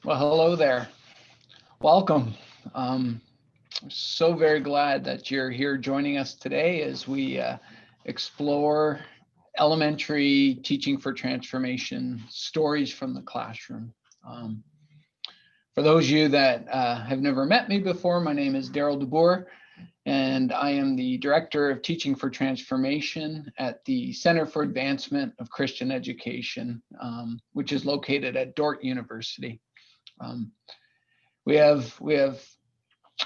Well, hello there. Welcome. Um, so very glad that you're here joining us today as we explore elementary teaching for transformation stories from the classroom. Um, for those of you that have never met me before, my name is Darryl De Boer, and I am the Director of Teaching for Transformation at the Center for Advancement of Christian Education, which is located at Dordt University. Um, we have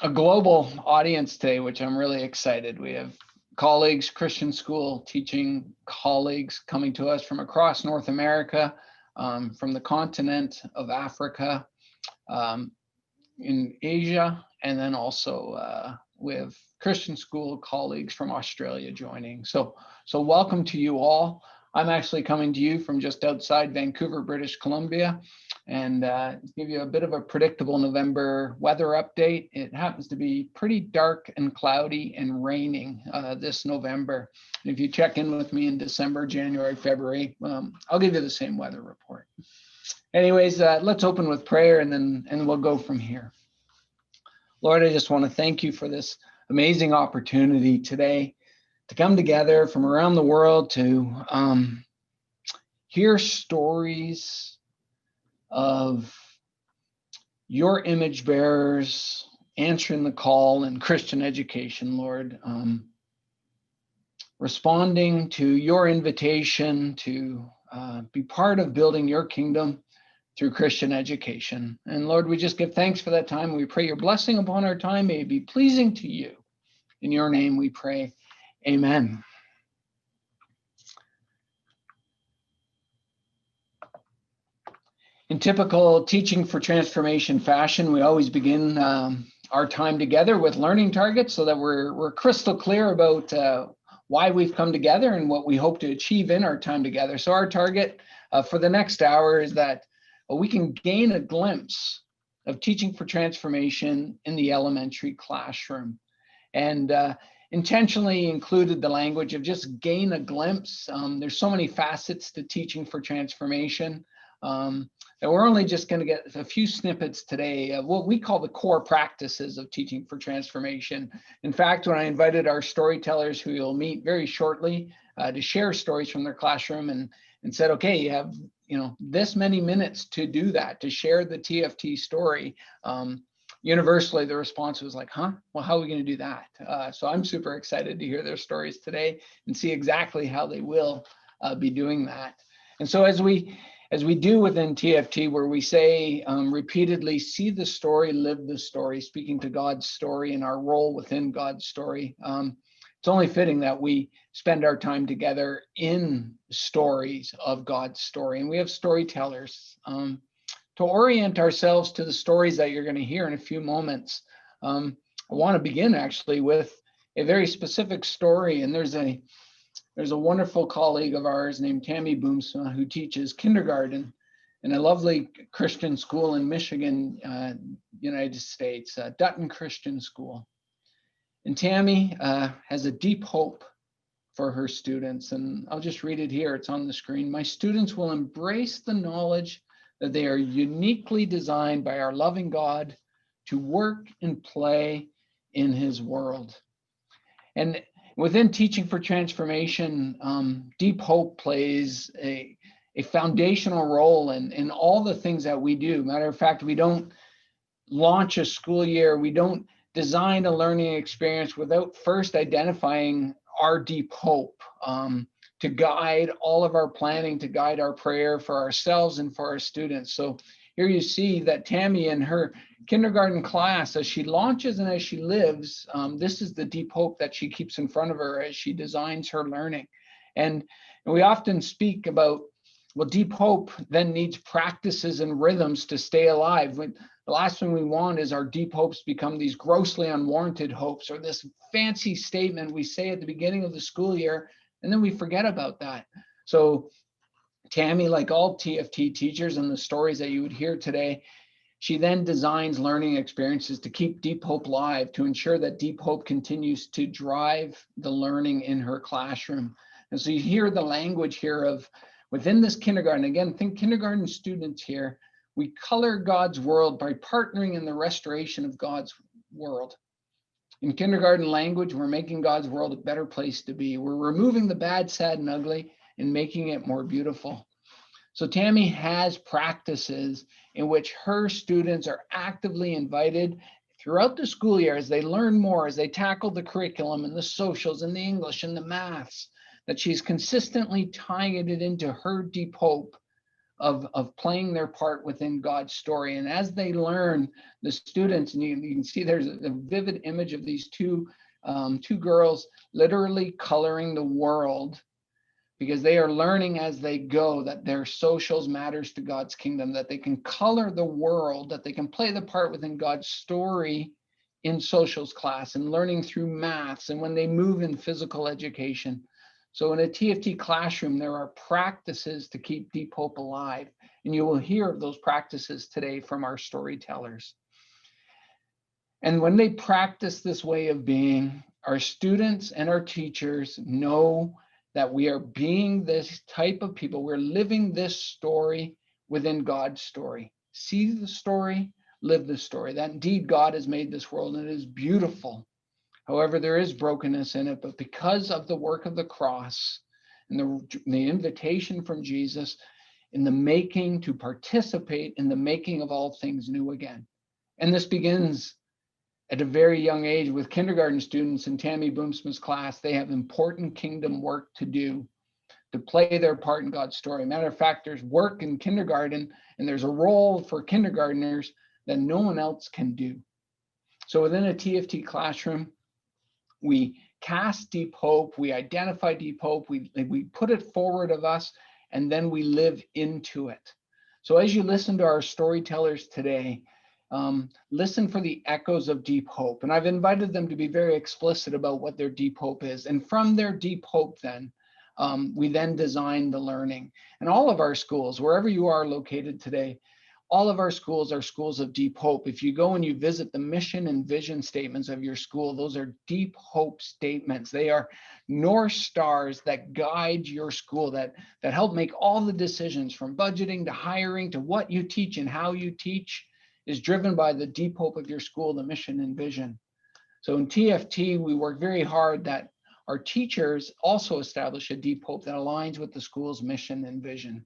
a global audience today, which I'm really excited. We have colleagues, Christian school teaching colleagues coming to us from across North America, from the continent of Africa, um, in Asia, and then also with Christian school colleagues from Australia joining. So welcome to you all. I'm actually coming to you from just outside Vancouver, British Columbia, and give you a bit of a predictable November weather update. It happens to be pretty dark and cloudy and raining this November. And if you check in with me in December, January, February, I'll give you the same weather report. Anyways, let's open with prayer and we'll go from here. Lord, I just want to thank you for this amazing opportunity today to come together from around the world to hear stories of your image bearers answering the call in Christian education, Lord, responding to your invitation to be part of building your kingdom through Christian education. And Lord, we just give thanks for that time. We pray your blessing upon our time may be pleasing to you. In your name we pray, amen. In typical teaching for transformation fashion, we always begin our time together with learning targets so that we're crystal clear about why we've come together and what we hope to achieve in our time together. So our target for the next hour is that we can gain a glimpse of teaching for transformation in the elementary classroom. And intentionally included the language of just gain a glimpse. There's so many facets to teaching for transformation that we're only just going to get a few snippets today of what we call the core practices of teaching for transformation. In fact, when I invited our storytellers who you'll meet very shortly to share stories from their classroom and said, okay, you have this many minutes to do that, to share the TfT story. Universally, the response was like, well, how are we going to do that? So I'm super excited to hear their stories today and see exactly how they will be doing that. And so as we do within TfT, where we say repeatedly, see the story, live the story, speaking to God's story and our role within God's story, it's only fitting that we spend our time together in stories of God's story. And we have storytellers to orient ourselves to the stories that you're going to hear in a few moments. I want to begin actually with a very specific story. And there's a wonderful colleague of ours named Tammy Boomsma who teaches kindergarten in a lovely Christian school in Michigan, United States, Dutton Christian School. And Tammy has a deep hope for her students. And I'll just read it here. It's on the screen. My students will embrace the knowledge that they are uniquely designed by our loving God to work and play in his world. And within teaching for transformation, deep hope plays a foundational role in all the things that we do. Matter of fact, we don't launch a school year, we don't design a learning experience without first identifying our deep hope to guide all of our planning, to guide our prayer for ourselves and for our students. So here you see that Tammy in her kindergarten class, as she launches and as she lives, this is the deep hope that she keeps in front of her as she designs her learning. And we often speak about, well, deep hope then needs practices and rhythms to stay alive. The last thing we want is our deep hopes become these grossly unwarranted hopes, or this fancy statement we say at the beginning of the school year, and then we forget about that. So Tammy, like all TfT teachers and the stories that you would hear today, she then designs learning experiences to keep deep hope alive, to ensure that deep hope continues to drive the learning in her classroom. And so you hear the language here of within this kindergarten, again, think kindergarten students here, We color God's world by partnering in the restoration of God's world. In kindergarten language, we're making God's world a better place to be. We're removing the bad, sad, and ugly and making it more beautiful. So Tammy has practices in which her students are actively invited throughout the school year as they learn more, as they tackle the curriculum and the socials and the English and the maths, that she's consistently tying it into her deep hope of playing their part within God's story. And as they learn, the students, and you can see there's a vivid image of these two girls literally coloring the world, because they are learning as they go that their socials matters to God's kingdom, that they can color the world, that they can play the part within God's story in socials class and learning through maths and when they move in physical education. So in a TfT classroom, there are practices to keep deep hope alive. And you will hear of those practices today from our storytellers. And when they practice this way of being, our students and our teachers know that we are being this type of people. We're living this story within God's story. See the story, live the story. That indeed God has made this world and it is beautiful. However, there is brokenness in it, but because of the work of the cross and the invitation from Jesus in the making, to participate in the making of all things new again. And this begins at a very young age with kindergarten students in Tammy Boomsma's class. They have important kingdom work to do to play their part in God's story. Matter of fact, there's work in kindergarten and there's a role for kindergartners that no one else can do. So within a TfT classroom, we cast deep hope, we identify deep hope, we put it forward of us, and then we live into it. So as you listen to our storytellers today, listen for the echoes of deep hope. And I've invited them to be very explicit about what their deep hope is. And from their deep hope then, we then design the learning. And all of our schools, wherever you are located today, all of our schools are schools of deep hope. If you go and you visit the mission and vision statements of your school, those are deep hope statements. They are North Stars that guide your school, that help make all the decisions from budgeting to hiring to what you teach and how you teach is driven by the deep hope of your school, the mission and vision. So in TfT, we work very hard that our teachers also establish a deep hope that aligns with the school's mission and vision.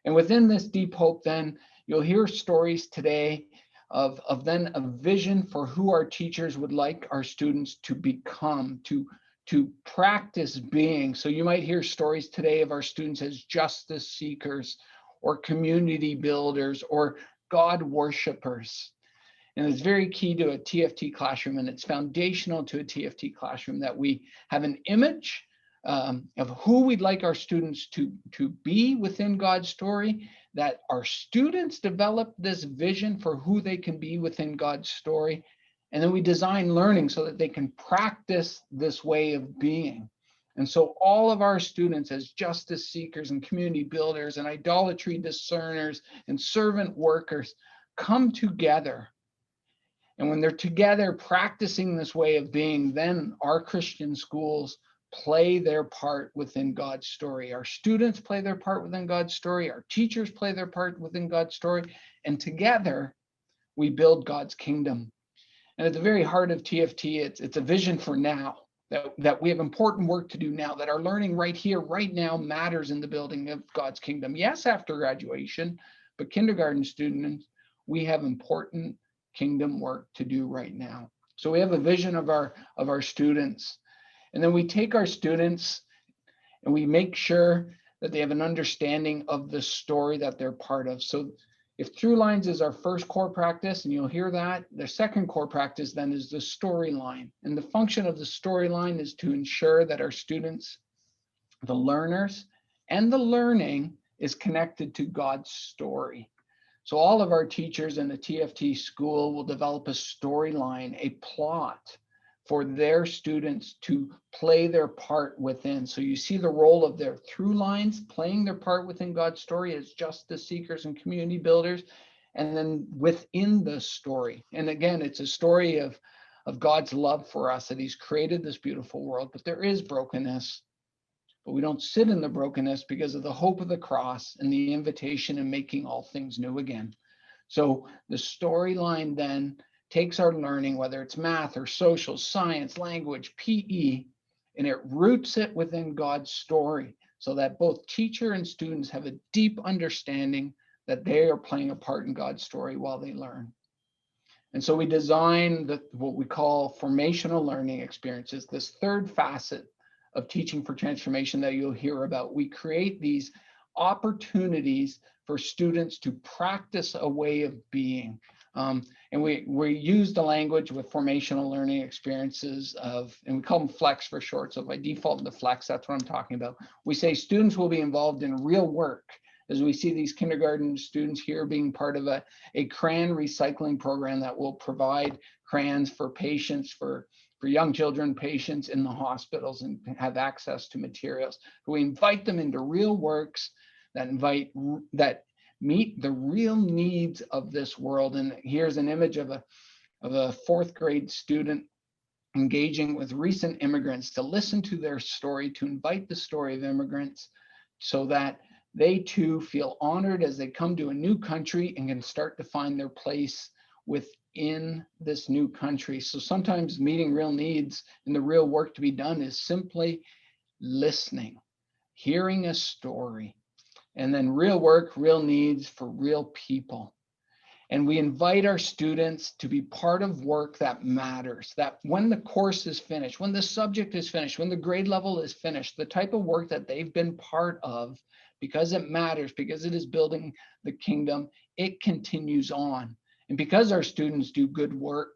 And within this deep hope, then you'll hear stories today of then a vision for who our teachers would like our students to become, to practice being. So you might hear stories today of our students as justice seekers or community builders or God worshipers. And it's very key to a TfT classroom, and it's foundational to a TfT classroom that we have an image of who we'd like our students to be within God's story, that our students develop this vision for who they can be within God's story, and then we design learning so that they can practice this way of being. And so all of our students as justice seekers and community builders and idolatry discerners and servant workers come together. And when they're together practicing this way of being, then our Christian schools play their part within God's story. Our students play their part within God's story. Our teachers play their part within God's story. And together we build God's kingdom. And at the very heart of TfT, it's a vision for now, that we have important work to do now, that our learning right here, right now matters in the building of God's kingdom. Yes, after graduation, but kindergarten students, we have important kingdom work to do right now. So we have a vision of our students. And then we take our students and we make sure that they have an understanding of the story that they're part of. So if through lines is our first core practice, and you'll hear that, the second core practice then is the storyline. And the function of the storyline is to ensure that our students, the learners, and the learning is connected to God's story. So all of our teachers in the TfT school will develop a storyline, a plot for their students to play their part within. So you see the role of their through lines playing their part within God's story as justice seekers and community builders, and then within the story. And again, it's a story of God's love for us, that he's created this beautiful world, but there is brokenness. but we don't sit in the brokenness because of the hope of the cross and the invitation in making all things new again. So the storyline then takes our learning, whether it's math or social, science, language, PE, and it roots it within God's story so that both teacher and students have a deep understanding that they are playing a part in God's story while they learn. And so we design what we call formational learning experiences, this third facet of teaching for transformation that you'll hear about. We create these opportunities for students to practice a way of being. And we use the language with formational learning experiences and we call them FLEX for short. So by default into FLEX, that's what I'm talking about. We say students will be involved in real work, as we see these kindergarten students here being part of a crayon recycling program that will provide crayons for patients, for young children, patients in the hospitals, and have access to materials. We invite them into real works that meet the real needs of this world. And here's an image of a fourth grade student engaging with recent immigrants to listen to their story, to invite the story of immigrants so that they too feel honored as they come to a new country and can start to find their place within this new country. So sometimes meeting real needs and the real work to be done is simply listening, hearing a story, and then real work, real needs for real people. And we invite our students to be part of work that matters, that when the course is finished, when the subject is finished, when the grade level is finished, the type of work that they've been part of, because it matters, because it is building the kingdom, it continues on. And because our students do good work,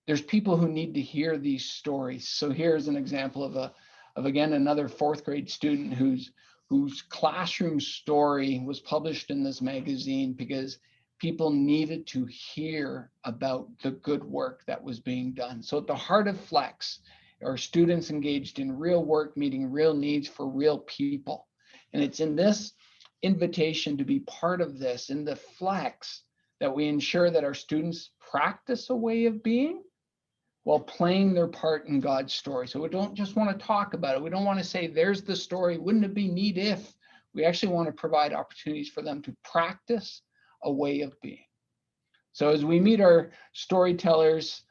there's people who need to hear these stories. So here's an example of again, another fourth grade student whose classroom story was published in this magazine because people needed to hear about the good work that was being done. So at the heart of FLEX are students engaged in real work, meeting real needs for real people. And it's in this invitation to be part of this, in the FLEX, that we ensure that our students practice a way of being while playing their part in God's story. So we don't just want to talk about it. We don't want to say, there's the story. Wouldn't it be neat if? We actually want to provide opportunities for them to practice a way of being. So as we meet our storytellers,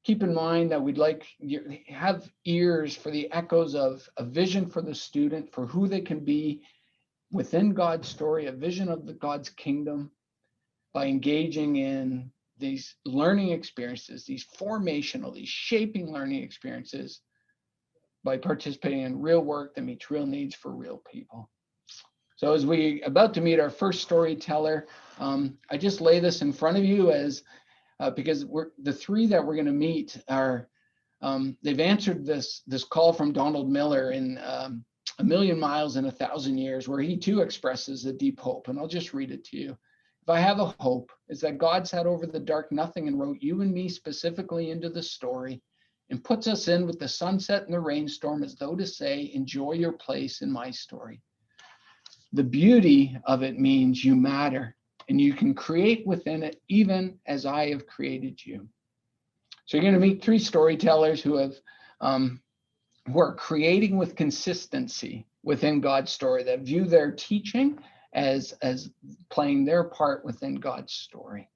keep in mind that we'd like you have ears for the echoes of a vision for the student, for who they can be within God's story, a vision of God's kingdom, by engaging in these learning experiences, these formational, these shaping learning experiences, by participating in real work that meets real needs for real people. So as we about to meet our first storyteller, I just lay this in front of you as because the three that we're going to meet are they've answered this call from Donald Miller in A Million Miles in 1,000 Years, where he too expresses a deep hope. And I'll just read it to you. If I have a hope, it's that God sat over the dark nothing and wrote you and me specifically into the story and puts us in with the sunset and the rainstorm as though to say, enjoy your place in my story. The beauty of it means you matter and you can create within it even as I have created you. So you're going to meet three storytellers who are creating with consistency within God's story, that view their teaching as playing their part within God's story.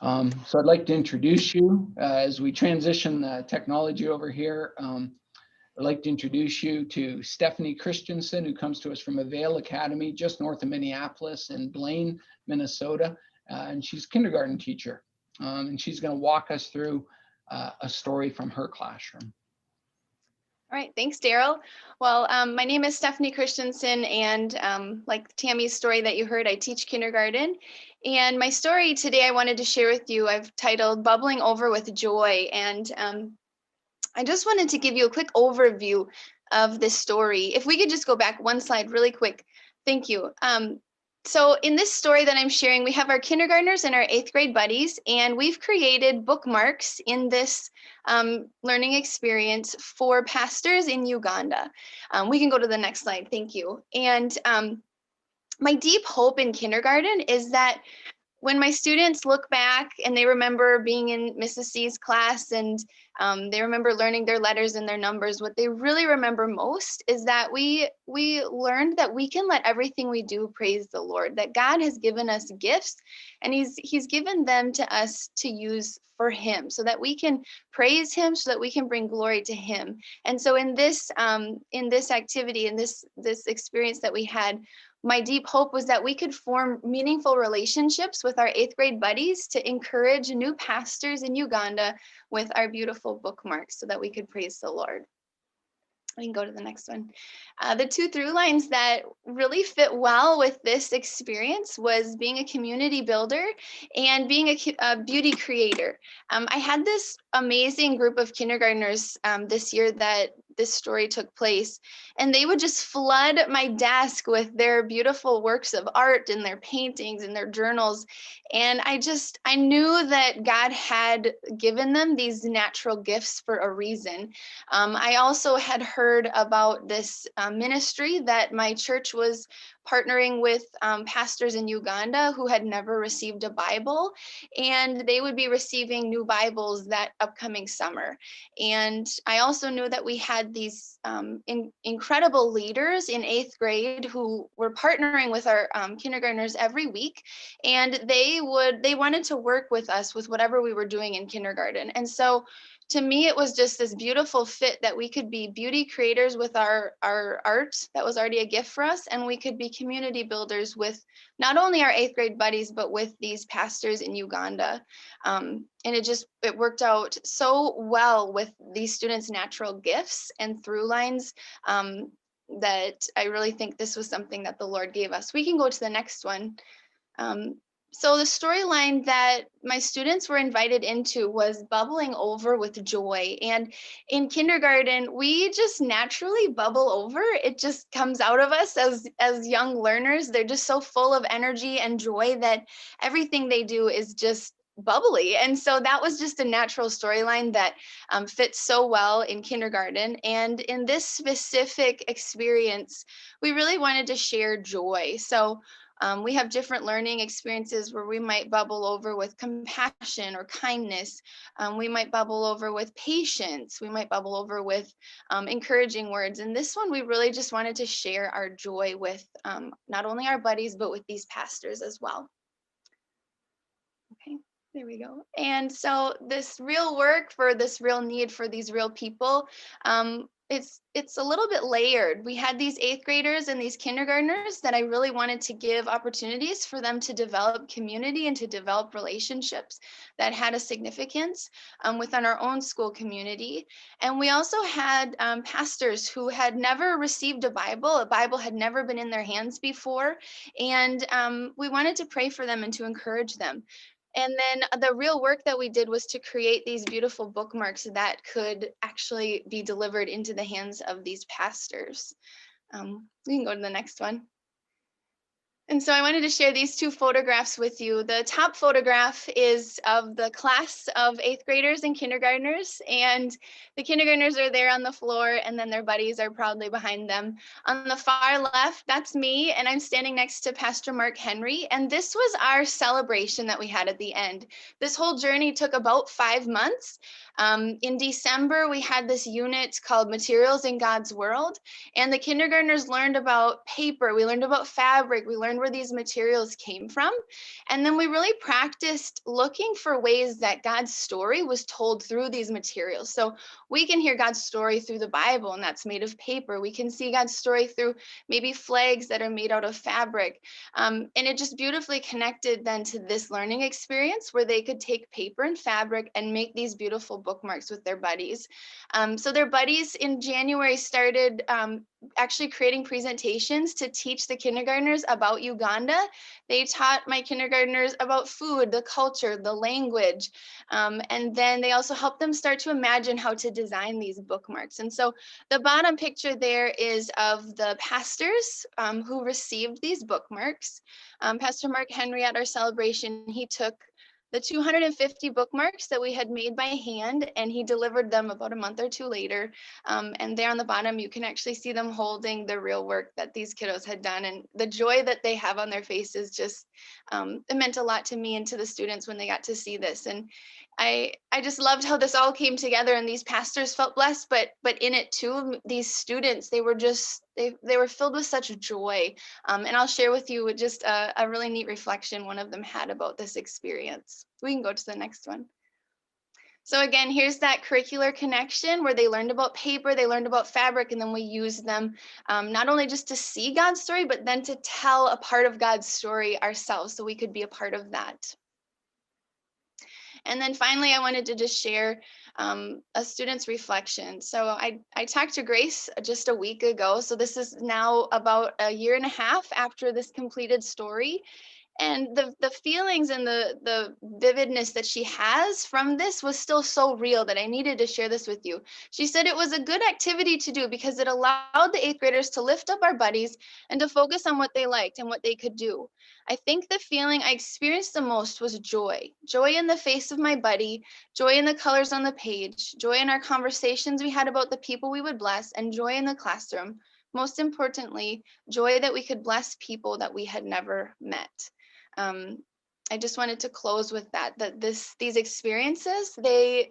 So I'd like to introduce you as we transition the technology over here. I'd like to introduce you to Stephanie Christensen, who comes to us from Avail Academy, just north of Minneapolis in Blaine, Minnesota. And she's a kindergarten teacher. And she's going to walk us through a story from her classroom. All right, thanks, Darryl. Well, my name is Stephanie Christensen, and like Tammy's story that you heard, I teach kindergarten. And my story today I wanted to share with you, I've titled Bubbling Over with Joy. And I just wanted to give you a quick overview of this story. If we could just go back one slide really quick. Thank you. So in this story that I'm sharing, we have our kindergartners and our 8th grade buddies, and we've created bookmarks in this learning experience for pastors in Uganda. We can go to the next slide. Thank you. And my deep hope in kindergarten is that when my students look back and they remember being in Mrs. C's class and they remember learning their letters and their numbers, what they really remember most is that we learned that we can let everything we do praise the Lord, that God has given us gifts and he's given them to us to use for him so that we can praise him, so that we can bring glory to him. And so in this activity, in this experience that we had, my deep hope was that we could form meaningful relationships with our 8th grade buddies to encourage new pastors in Uganda with our beautiful bookmarks so that we could praise the Lord. We can go to the next one. The 2 through lines that really fit well with this experience was being a community builder and being a beauty creator. I had this amazing group of kindergartners this year that this story took place, and they would just flood my desk with their beautiful works of art and their paintings and their journals. And I knew that God had given them these natural gifts for a reason. I also had heard about this ministry that my church was partnering with pastors in Uganda who had never received a Bible, and they would be receiving new Bibles that upcoming summer. And I also knew that we had these incredible leaders in 8th grade who were partnering with our kindergartners every week, and they wanted to work with us with whatever we were doing in kindergarten. And so to me, it was just this beautiful fit that we could be beauty creators with our art that was already a gift for us, and we could be community builders with not only our 8th grade buddies, but with these pastors in Uganda. And it worked out so well with these students' natural gifts and through lines that I really think this was something that the Lord gave us. We can go to the next one. So the storyline that my students were invited into was bubbling over with joy. And in kindergarten, we just naturally bubble over. It just comes out of us as young learners. They're just so full of energy and joy that everything they do is just bubbly. And so that was just a natural storyline that fits so well in kindergarten. And in this specific experience, we really wanted to share joy. So we have different learning experiences where we might bubble over with compassion or kindness. We might bubble over with patience. We might bubble over with encouraging words. And this one, we really just wanted to share our joy with not only our buddies, but with these pastors as well. Okay, there we go. And so this real work for this real need for these real people, it's a little bit layered. We had these 8th graders and these kindergartners that I really wanted to give opportunities for them to develop community and to develop relationships that had a significance within our own school community. And we also had pastors who had never received a Bible had never been in their hands before. And we wanted to pray for them and to encourage them. And then the real work that we did was to create these beautiful bookmarks that could actually be delivered into the hands of these pastors. We can go to the next one. And so I wanted to share these 2 photographs with you. The top photograph is of the class of 8th graders and kindergartners, and the kindergartners are there on the floor, and then their buddies are proudly behind them. On the far left, that's me, and I'm standing next to Pastor Mark Henry, and this was our celebration that we had at the end. This whole journey took about 5 months. In December, we had this unit called Materials in God's World, and the kindergartners learned about paper, we learned about fabric, we learned where these materials came from. And then we really practiced looking for ways that God's story was told through these materials. So we can hear God's story through the Bible, and that's made of paper. We can see God's story through maybe flags that are made out of fabric. And it just beautifully connected then to this learning experience where they could take paper and fabric and make these beautiful bookmarks with their buddies. So their buddies in January started actually creating presentations to teach the kindergartners about Uganda. They taught my kindergartners about food, the culture, the language, and then they also helped them start to imagine how to design these bookmarks. And so the bottom picture there is of the pastors who received these bookmarks. Pastor Mark Henry at our celebration, he took the 250 bookmarks that we had made by hand, and he delivered them about a month or two later. And there on the bottom, you can actually see them holding the real work that these kiddos had done, and the joy that they have on their faces just, it meant a lot to me and to the students when they got to see this. And I just loved how this all came together, and these pastors felt blessed, but in it too, these students, they were just, they were filled with such joy. And I'll share with you just a really neat reflection one of them had about this experience. We can go to the next one. So again, here's that curricular connection where they learned about paper, they learned about fabric, and then we used them not only just to see God's story, but then to tell a part of God's story ourselves so we could be a part of that. And then finally, I wanted to just share a student's reflection. So I talked to Grace just a week ago. So this is now about a year and a half after this completed story. And the feelings and the vividness that she has from this was still so real that I needed to share this with you. She said it was a good activity to do because it allowed the 8th graders to lift up our buddies and to focus on what they liked and what they could do. I think the feeling I experienced the most was joy. Joy in the face of my buddy, joy in the colors on the page, joy in our conversations we had about the people we would bless, and joy in the classroom. Most importantly, joy that we could bless people that we had never met. I just wanted to close with that these experiences, I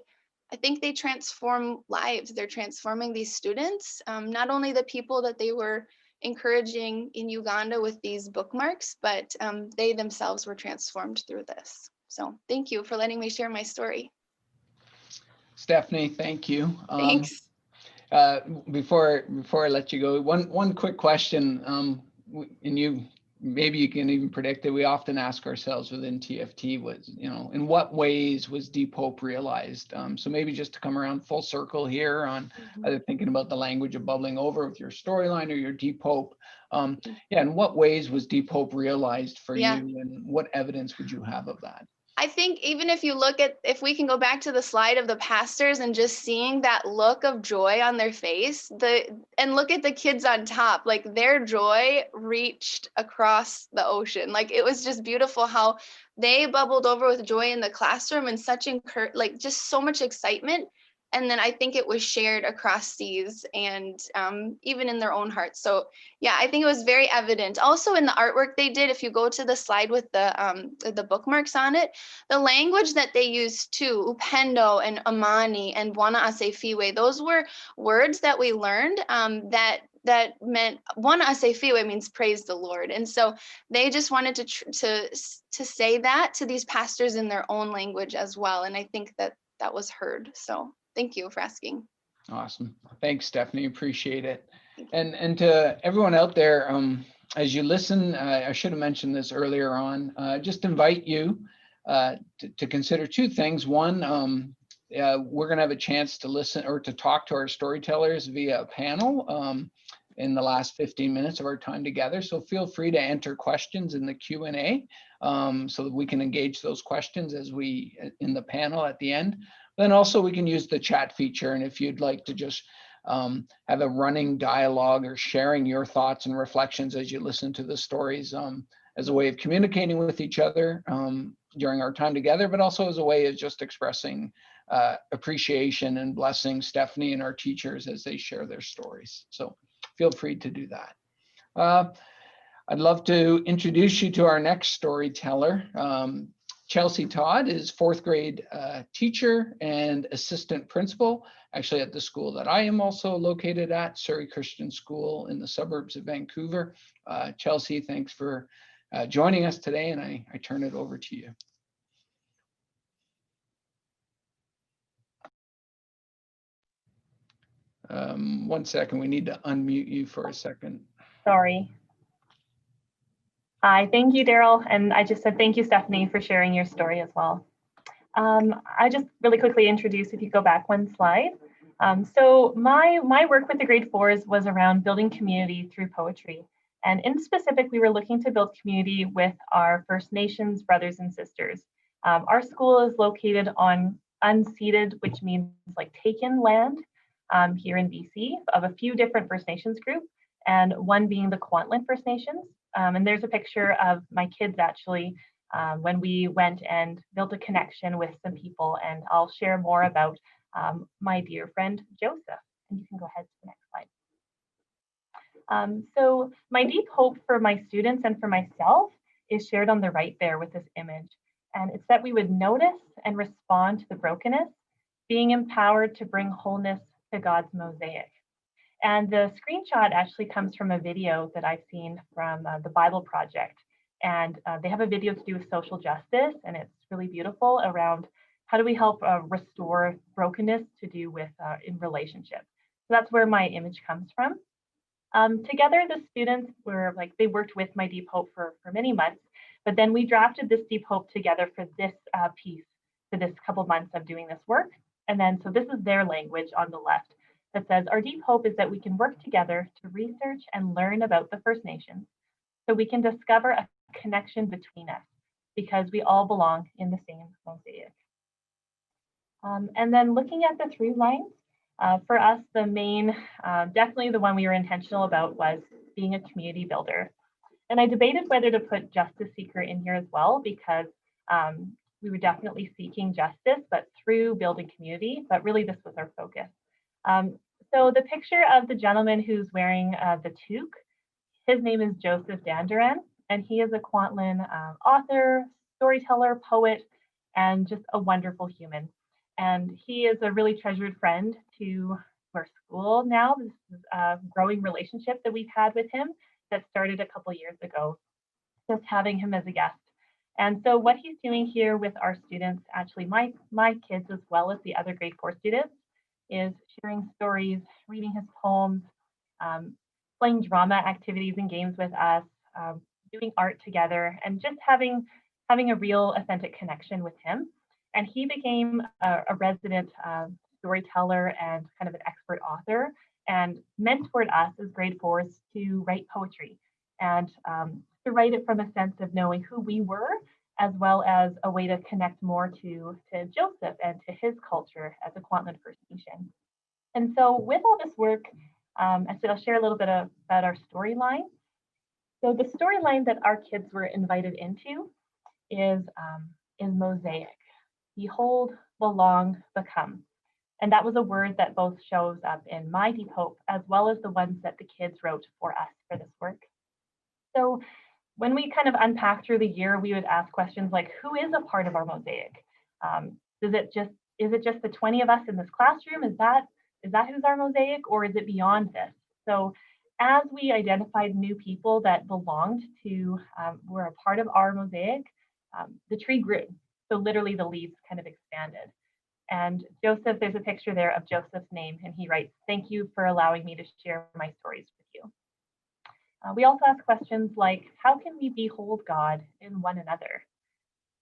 think they transform lives. They're transforming these students, not only the people that they were encouraging in Uganda with these bookmarks, but they themselves were transformed through this. So thank you for letting me share my story. Stephanie, thank you. Thanks. Before I let you go, one quick question, and maybe you can even predict it. We often ask ourselves within TfT was, in what ways was Deep Hope realized? So maybe just to come around full circle here on either thinking about the language of bubbling over with your storyline or your Deep Hope. In what ways was Deep Hope realized for you, and what evidence would you have of that? I think even if if we can go back to the slide of the pastors and just seeing that look of joy on their face, and look at the kids on top, like their joy reached across the ocean. Like it was just beautiful how they bubbled over with joy in the classroom and just so much excitement. And then I think it was shared across seas and even in their own hearts. So yeah, I think it was very evident. Also in the artwork they did, if you go to the slide with the bookmarks on it, the language that they used too, upendo and amani and wana asefiwe, those were words that we learned that meant wana asefiwe means praise the Lord. And so they just wanted to say that to these pastors in their own language as well. And I think that was heard. So thank you for asking. Awesome. Thanks, Stephanie. Appreciate it. And to everyone out there, as you listen, I should have mentioned this earlier on, just invite you to consider two things. One, we're going to have a chance to listen or to talk to our storytellers via a panel in the last 15 minutes of our time together. So feel free to enter questions in the Q&A so that we can engage those questions in the panel at the end. Then also we can use the chat feature. And if you'd like to just have a running dialogue or sharing your thoughts and reflections as you listen to the stories as a way of communicating with each other during our time together, but also as a way of just expressing appreciation and blessing Stephanie and our teachers as they share their stories. So feel free to do that. I'd love to introduce you to our next storyteller. Chelsea Todd is 4th grade teacher and assistant principal, actually at the school that I am also located at, Surrey Christian School in the suburbs of Vancouver. Chelsea, thanks for joining us today, and I turn it over to you. One second, we need to unmute you for a second. Sorry. Hi, thank you, Darryl. And I just said thank you, Stephanie, for sharing your story as well. I just really quickly introduce, if you go back one slide. So my work with the grade 4s was around building community through poetry. And in specific, we were looking to build community with our First Nations brothers and sisters. Our school is located on unceded, which means like taken land here in BC, of a few different First Nations groups, and one being the Kwantlen First Nations. And there's a picture of my kids actually when we went and built a connection with some people. And I'll share more about my dear friend Joseph. And you can go ahead to the next slide. So my deep hope for my students and for myself is shared on the right there with this image. And it's that we would notice and respond to the brokenness, being empowered to bring wholeness to God's mosaic. And the screenshot actually comes from a video that I've seen from the Bible Project. And they have a video to do with social justice, and it's really beautiful around how do we help restore brokenness to do with in relationships. So that's where my image comes from. Together, the students were they worked with my Deep Hope for many months, but then we drafted this Deep Hope together for this piece, for this couple months of doing this work. And then, so this is their language on the left that says, our deep hope is that we can work together to research and learn about the First Nations so we can discover a connection between us because we all belong in the same mosaic. And then looking at the through lines, for us, the main, definitely the one we were intentional about was being a community builder. And I debated whether to put justice seeker in here as well, because we were definitely seeking justice, but through building community, but really this was our focus. So the picture of the gentleman who's wearing the toque, his name is Joseph Dandaran, and he is a Kwantlen author, storyteller, poet, and just a wonderful human. And he is a really treasured friend to our school now. This is a growing relationship that we've had with him that started a couple years ago, just having him as a guest. And so what he's doing here with our students, actually my kids as well as the other grade 4 students, is sharing stories, reading his poems, playing drama activities and games with us, doing art together, and just having a real authentic connection with him. And he became a resident storyteller and kind of an expert author and mentored us as grade 4s to write poetry and to write it from a sense of knowing who we were, as well as a way to connect more to Joseph and to his culture as a Kwantlen First Nation. And so with all this work, I'll share a little bit about our storyline. So the storyline that our kids were invited into is mosaic. Behold, belong, become. And that was a word that both shows up in my Deep Hope, as well as the ones that the kids wrote for us for this work. So when we kind of unpack through the year, we would ask questions like, who is a part of our mosaic? Is it just the 20 of us in this classroom? Is that who's our mosaic, or is it beyond this? So as we identified new people that belonged to, were a part of our mosaic, the tree grew. So literally the leaves kind of expanded. And Joseph, there's a picture there of Joseph's name, and he writes, "Thank you for allowing me to share my stories with you." We also ask questions like, how can we behold God in one another?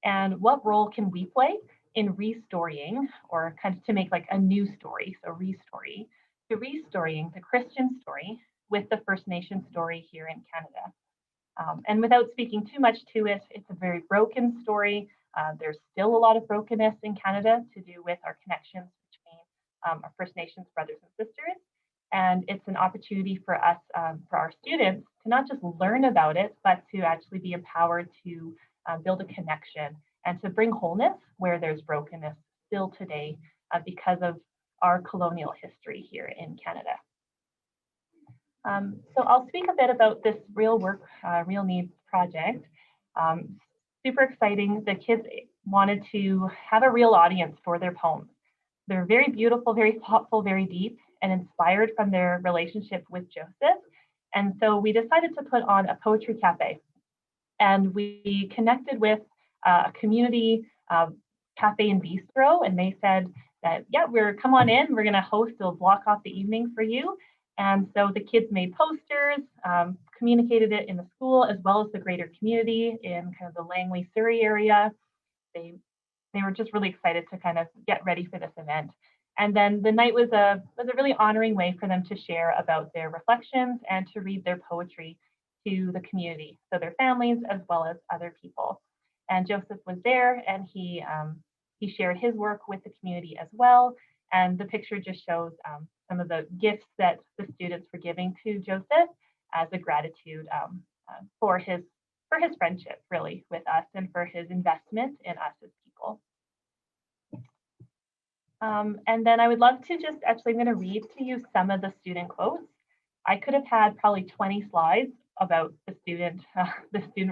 And what role can we play in restorying, or kind of to make like a new story, so restorying the Christian story with the First Nation story here in Canada. And without speaking too much to it, it's a very broken story. There's still a lot of brokenness in Canada to do with our connections between our First Nations brothers and sisters. And it's an opportunity for us, for our students, to not just learn about it, but to actually be empowered to build a connection and to bring wholeness where there's brokenness still today because of our colonial history here in Canada. So I'll speak a bit about this real work, real needs project. Super exciting. The kids wanted to have a real audience for their poems. They're very beautiful, very thoughtful, very deep, and inspired from their relationship with Joseph. And so we decided to put on a poetry cafe. And we connected with a community cafe and bistro, and they said that, yeah, come on in, we're gonna host, we'll block off the evening for you. And so the kids made posters, communicated it in the school as well as the greater community in kind of the Langley, Surrey area. They were just really excited to kind of get ready for this event. And then the night was a really honoring way for them to share about their reflections and to read their poetry to the community, so their families as well as other people. And Joseph was there, and he shared his work with the community as well. And the picture just shows some of the gifts that the students were giving to Joseph as a gratitude for his his friendship, really, with us and for his investment in us as people. And then I would love to just, actually, I'm going to read to you some of the student quotes. I could have had probably 20 slides about the student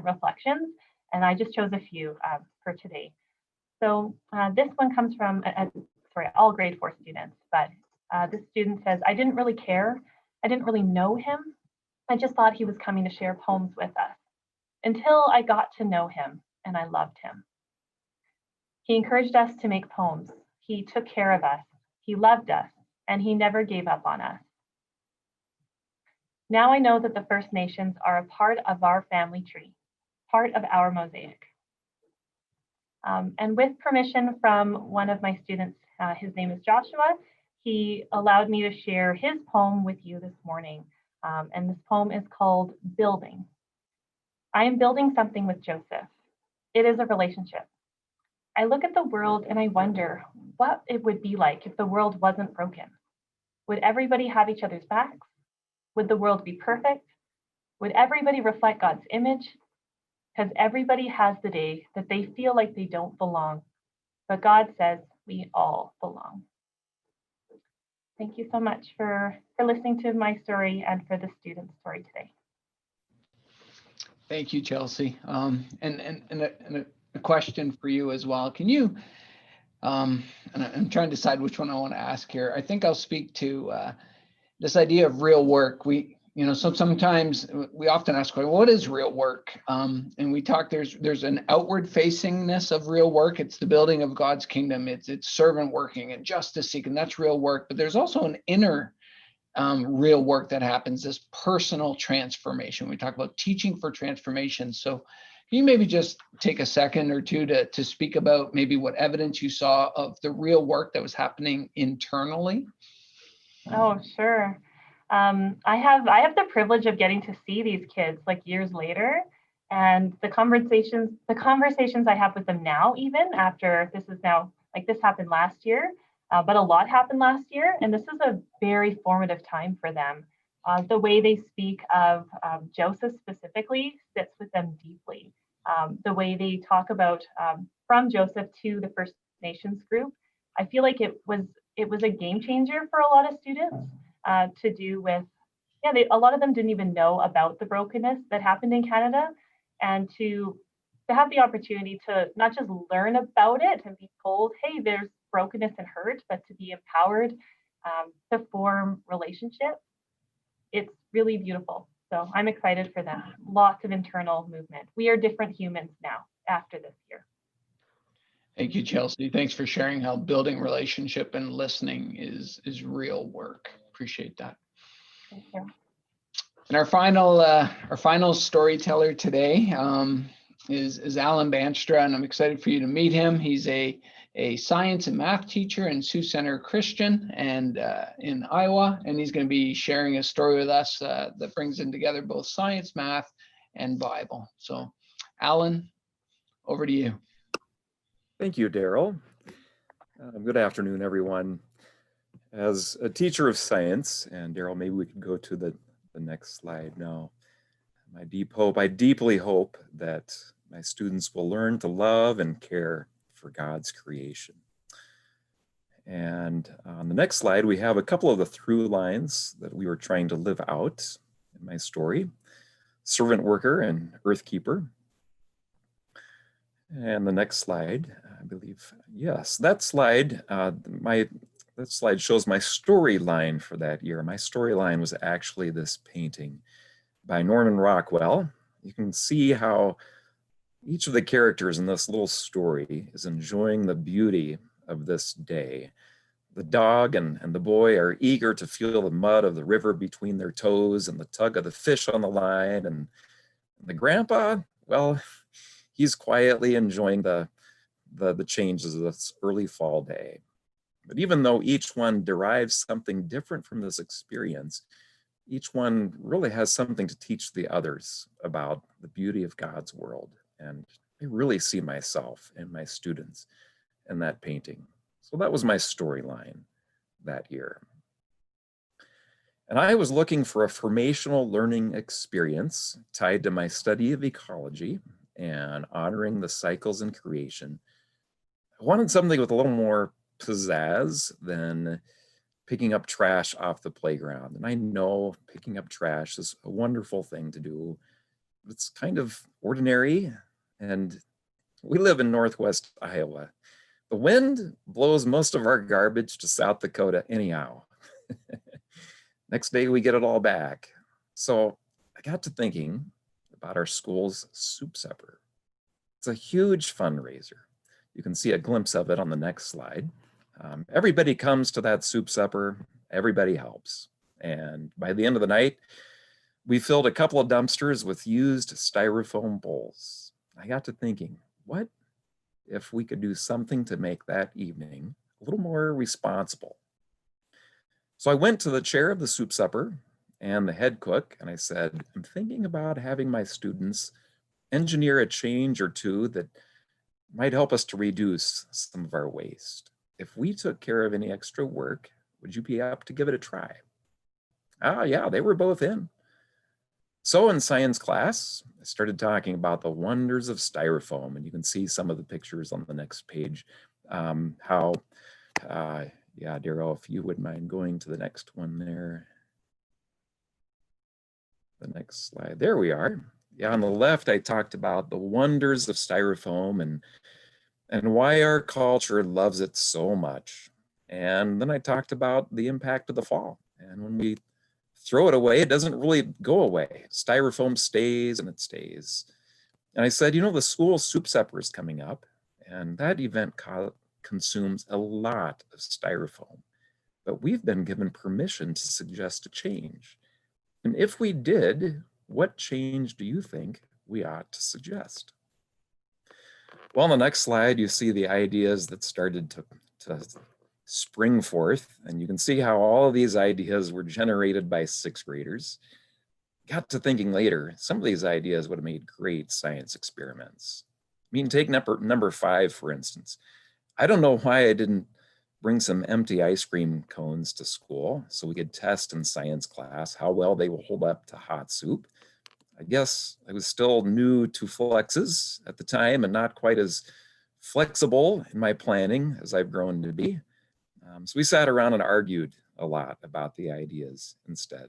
reflections, and I just chose a few for today. So this one comes from, all grade 4 students, but this student says, I didn't really care. I didn't really know him. I just thought he was coming to share poems with us until I got to know him and I loved him. He encouraged us to make poems. He took care of us. He loved us, and he never gave up on us. Now I know that the First Nations are a part of our family tree, part of our mosaic. And with permission from one of my students, his name is Joshua, he allowed me to share his poem with you this morning. And this poem is called Building. I am building something with Joseph. It is a relationship. I look at the world and I wonder what it would be like if the world wasn't broken. Would everybody have each other's backs? Would the world be perfect? Would everybody reflect God's image? Because everybody has the day that they feel like they don't belong. But God says we all belong. Thank you so much for listening to my story and for the student's story today. Thank you, Chelsea. And a question for you as well. Can you, and I'm trying to decide which one I want to ask here. I think I'll speak to this idea of real work. Sometimes we often ask, well, what is real work? And we talk, there's an outward facingness of real work. It's the building of God's kingdom. It's servant working and justice seeking. That's real work. But there's also an inner real work that happens, this personal transformation. We talk about teaching for transformation. So can you maybe just take a second or two to speak about maybe what evidence you saw of the real work that was happening internally? Oh, sure. I have the privilege of getting to see these kids like years later, and the conversations I have with them now, even after this happened last year, but a lot happened last year, and this is a very formative time for them. The way they speak of Joseph specifically sits with them deeply. The way they talk about from Joseph to the First Nations group, I feel like it was a game changer for a lot of students. To do with, a lot of them didn't even know about the brokenness that happened in Canada, and to have the opportunity to not just learn about it and be told, hey, there's brokenness and hurt, but to be empowered to form relationships. It's really beautiful. So I'm excited for them. Lots of internal movement. We are different humans now after this year. Thank you, Chelsea. Thanks for sharing how building relationship and listening is real work. Appreciate that. Thank you. And our final storyteller today is Alan Banstra, and I'm excited for you to meet him. He's a science and math teacher in Sioux Center Christian and in Iowa, and he's going to be sharing a story with us that brings in together both science, math, and Bible. So, Alan, over to you. Thank you, Darryl. Good afternoon, everyone. As a teacher of science, and Darryl, maybe we could go to the next slide now. I deeply hope that my students will learn to love and care for God's creation. And on the next slide, we have a couple of the through lines that we were trying to live out in my story: servant worker and earth keeper. And the next slide, I believe, yes, that slide, that slide shows my storyline for that year. My storyline was actually this painting by Norman Rockwell. You can see how each of the characters in this little story is enjoying the beauty of this day. The dog and the boy are eager to feel the mud of the river between their toes and the tug of the fish on the line. And the grandpa, well, he's quietly enjoying the changes of this early fall day. But even though each one derives something different from this experience, each one really has something to teach the others about the beauty of God's world. And I really see myself and my students in that painting. So that was my storyline that year. And I was looking for a formational learning experience tied to my study of ecology and honoring the cycles in creation. I wanted something with a little more pizzazz than picking up trash off the playground. And I know picking up trash is a wonderful thing to do. It's kind of ordinary, and we live in Northwest Iowa. The wind blows most of our garbage to South Dakota anyhow. Next day we get it all back. So I got to thinking about our school's soup supper. It's a huge fundraiser. You can see a glimpse of it on the next slide. Everybody comes to that soup supper, everybody helps. And by the end of the night, we filled a couple of dumpsters with used styrofoam bowls. I got to thinking, what if we could do something to make that evening a little more responsible? So I went to the chair of the soup supper and the head cook, and I said, I'm thinking about having my students engineer a change or two that might help us to reduce some of our waste. If we took care of any extra work, would you be up to give it a try? Ah, yeah, they were both in. So in science class, I started talking about the wonders of styrofoam, and you can see some of the pictures on the next page. Yeah, Darryl, if you wouldn't mind going to the next one there. The next slide, there we are. Yeah, on the left, I talked about the wonders of styrofoam and why our culture loves it so much. And then I talked about the impact of the fall. And when we throw it away, it doesn't really go away. Styrofoam stays and it stays. And I said, you know, the school soup supper is coming up, and that event consumes a lot of styrofoam. But we've been given permission to suggest a change. And if we did, what change do you think we ought to suggest? Well, on the next slide, you see the ideas that started to spring forth. And you can see how all of these ideas were generated by sixth graders. Got to thinking later, some of these ideas would have made great science experiments. I mean, take number 5, for instance. I don't know why I didn't bring some empty ice cream cones to school so we could test in science class how well they will hold up to hot soup. I guess I was still new to flexes at the time and not quite as flexible in my planning as I've grown to be. So we sat around and argued a lot about the ideas instead.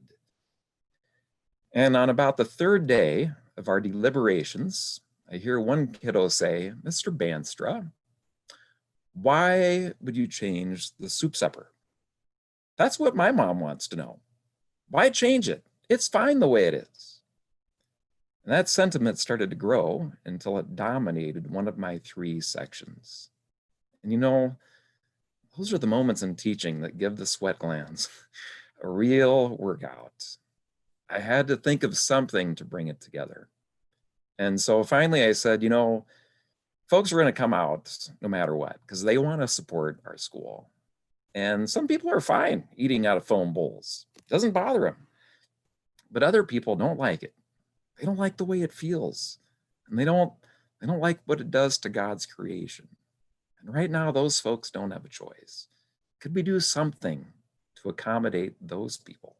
And on about the 3rd day of our deliberations, I hear one kiddo say, Mr. Banstra, why would you change the soup supper? That's what my mom wants to know. Why change it? It's fine the way it is. And that sentiment started to grow until it dominated one of my 3 sections. And you know, those are the moments in teaching that give the sweat glands a real workout. I had to think of something to bring it together. And so finally I said, you know, folks are going to come out no matter what, because they want to support our school. And some people are fine eating out of foam bowls. It doesn't bother them. But other people don't like it. They don't like the way it feels. And they don't like what it does to God's creation. And right now, those folks don't have a choice. Could we do something to accommodate those people?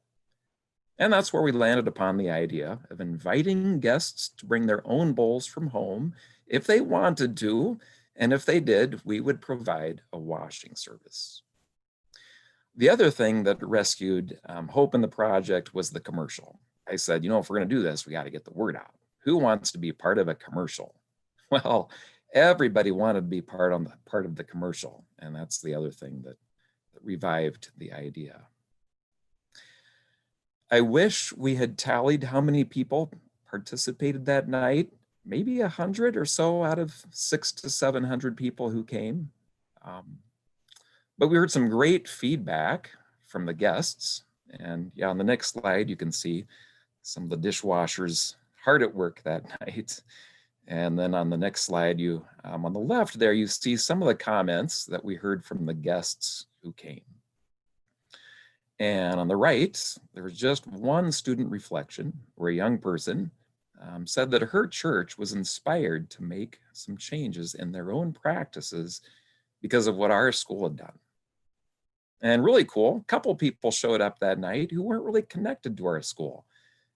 And that's where we landed upon the idea of inviting guests to bring their own bowls from home if they wanted to, and if they did, we would provide a washing service. The other thing that rescued hope in the project was the commercial. I said, you know, if we're going to do this, we got to get the word out. Who wants to be part of a commercial? Well, everybody wanted to be part of the commercial, and that's the other thing that revived the idea. I wish we had tallied how many people participated that night. Maybe 100 or so out of 600 to 700 people who came. But we heard some great feedback from the guests. And yeah, on the next slide, you can see some of the dishwashers hard at work that night. And then on the next slide, on the left there, you see some of the comments that we heard from the guests who came. And on the right, there was just one student reflection where a young person said that her church was inspired to make some changes in their own practices because of what our school had done. And really cool, a couple people showed up that night who weren't really connected to our school,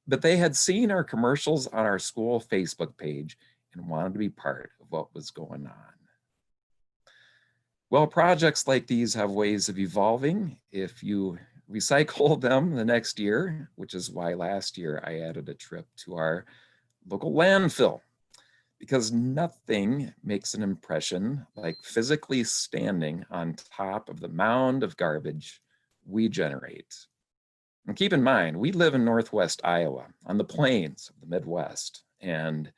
but they had seen our commercials on our school Facebook page and wanted to be part of what was going on. Well, projects like these have ways of evolving if you recycle them the next year, which is why last year I added a trip to our local landfill, because nothing makes an impression like physically standing on top of the mound of garbage we generate. And keep in mind, we live in Northwest Iowa on the plains of the Midwest, and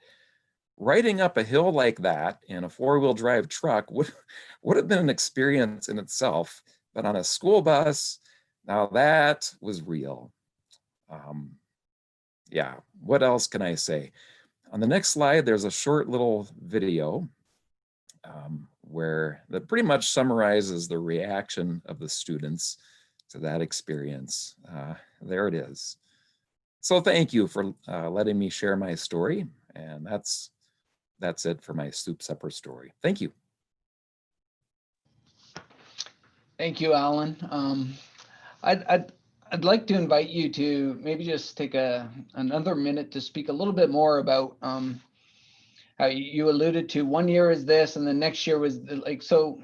riding up a hill like that in a four-wheel drive truck would have been an experience in itself, but on a school bus, now that was real. Yeah, what else can I say? On the next slide, there's a short little video where that pretty much summarizes the reaction of the students to that experience. There it is. So thank you for letting me share my story, and that's it for my soup supper story. Thank you. Thank you, Alan. I'd like to invite you to maybe just take another minute to speak a little bit more about how you alluded to 1 year is this and the next year was like, so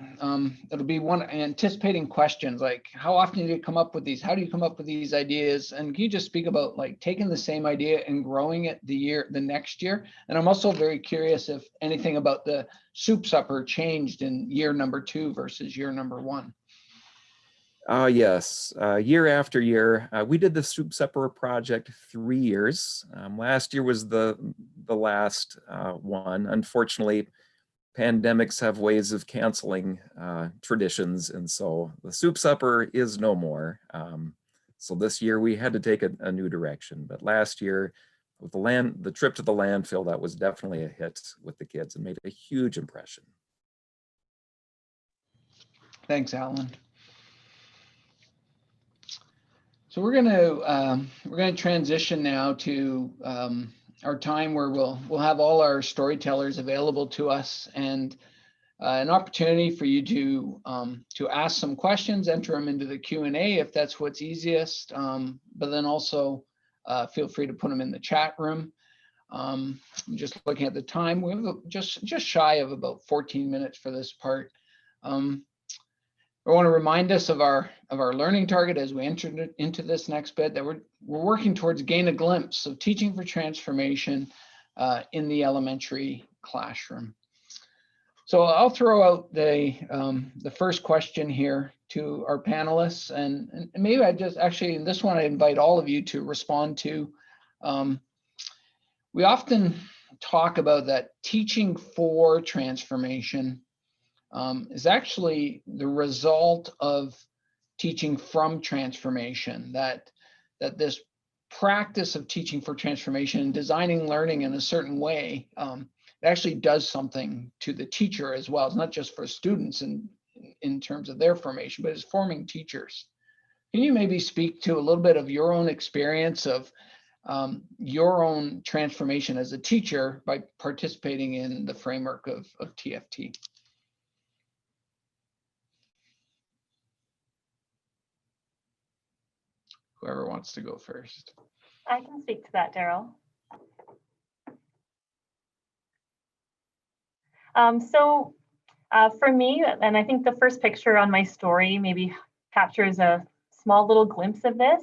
it'll be one anticipating questions like how often do you come up with these? How do you come up with these ideas? And can you just speak about like taking the same idea and growing it the next year? And I'm also very curious if anything about the soup supper changed in year number 2 versus year number 1. Yes, year after year, we did the soup supper project 3 years. Last year was the last one. Unfortunately, pandemics have ways of canceling traditions, and so the soup supper is no more. So this year we had to take a new direction. But last year, with the trip to the landfill, that was definitely a hit with the kids and made a huge impression. Thanks, Alan. So we're gonna transition now to our time where we'll have all our storytellers available to us and an opportunity for you to ask some questions, enter them into the Q&A if that's what's easiest, but then also feel free to put them in the chat room. Just looking at the time, we have just shy of about 14 minutes for this part. I want to remind us of our learning target as we enter into this next bit, that we're working towards gain a glimpse of teaching for transformation in the elementary classroom. So I'll throw out the first question here to our panelists, and maybe I just actually, in this one, I invite all of you to respond to. We often talk about that teaching for transformation is actually the result of teaching from transformation, that this practice of teaching for transformation and designing learning in a certain way it actually does something to the teacher as well. It's not just for students in terms of their formation, but it's forming teachers. Can you maybe speak to a little bit of your own experience of your own transformation as a teacher by participating in the framework of TfT? Whoever wants to go first. I can speak to that, Darryl. For me, and I think the first picture on my story maybe captures a small little glimpse of this.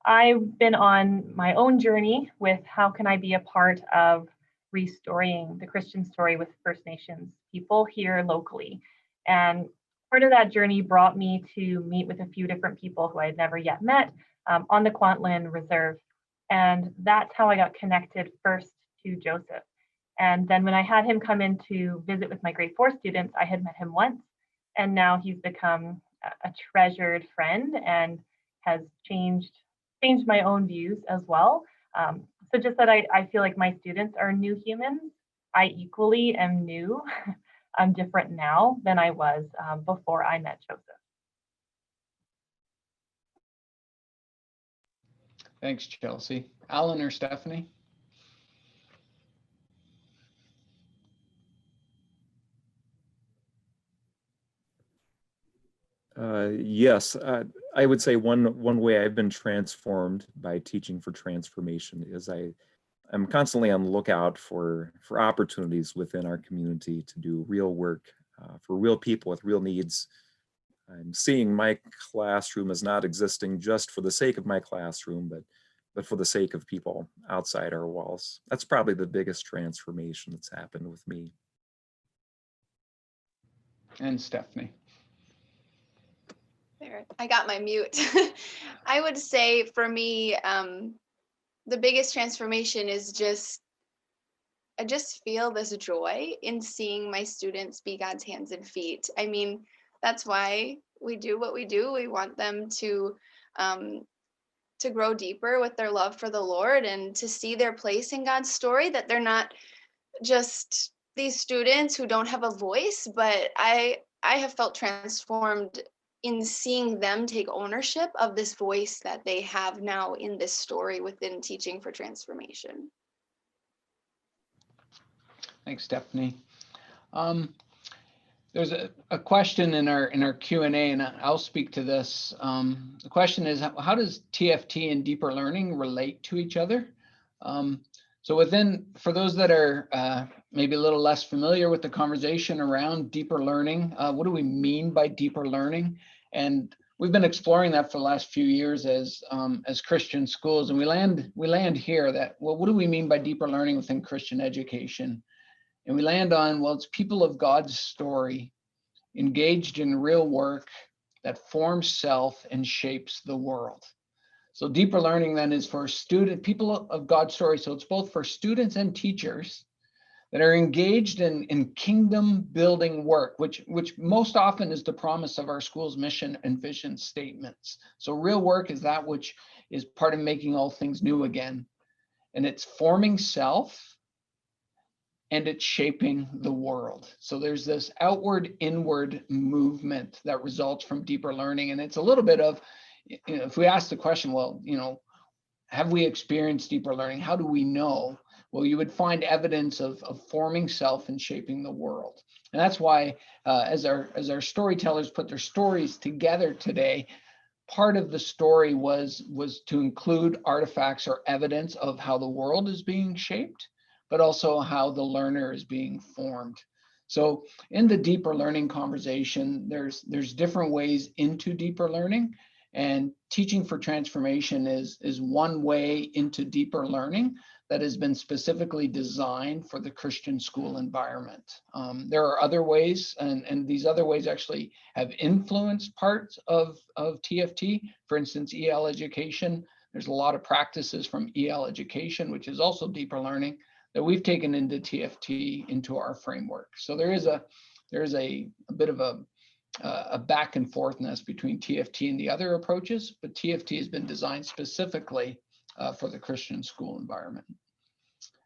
I've been on my own journey with how can I be a part of restoring the Christian story with First Nations people here locally. And part of that journey brought me to meet with a few different people who I had never yet met on the Kwantlen Reserve. And that's how I got connected first to Joseph. And then when I had him come in to visit with my grade 4 students, I had met him once, and now he's become a treasured friend and has changed my own views as well. So just that I feel like my students are new humans. I equally am new. I'm different now than I was before I met Joseph. Thanks, Chelsea. Alan or Stephanie? Yes, I would say one way I've been transformed by teaching for transformation is I'm constantly on the lookout for opportunities within our community to do real work for real people with real needs. I'm seeing my classroom as not existing just for the sake of my classroom, but for the sake of people outside our walls. That's probably the biggest transformation that's happened with me. And Stephanie. There, I got my mute. I would say for me, the biggest transformation is I just feel this joy in seeing my students be God's hands and feet. I mean, that's why we do what we do. We want them to grow deeper with their love for the Lord and to see their place in God's story, that they're not just these students who don't have a voice, but I have felt transformed in seeing them take ownership of this voice that they have now in this story within Teaching for Transformation. Thanks, Stephanie. There's a question in our Q&A, and I'll speak to this. The question is, how does TFT and deeper learning relate to each other? So for those that are maybe a little less familiar with the conversation around deeper learning, what do we mean by deeper learning? And we've been exploring that for the last few years as Christian schools, and we land here that, well, what do we mean by deeper learning within Christian education? And we land on, well, it's people of God's story engaged in real work that forms self and shapes the world. So deeper learning then is for people of God's story. So it's both for students and teachers that are engaged in kingdom building work, which most often is the promise of our school's mission and vision statements. So real work is that which is part of making all things new again. And it's forming self, and it's shaping the world. So there's this outward inward movement that results from deeper learning. And it's a little bit of, if we ask the question, well, have we experienced deeper learning? How do we know? Well, you would find evidence of forming self and shaping the world. And that's why as our storytellers put their stories together today, part of the story was to include artifacts or evidence of how the world is being shaped, but also how the learner is being formed. So in the deeper learning conversation, there's different ways into deeper learning, and Teaching for Transformation is one way into deeper learning that has been specifically designed for the Christian school environment. There are other ways, and these other ways actually have influenced parts of TFT. For instance, EL education. There's a lot of practices from EL education, which is also deeper learning, that we've taken into TFT into our framework. So there is a bit of a back and forthness between TFT and the other approaches, but TFT has been designed specifically for the Christian school environment.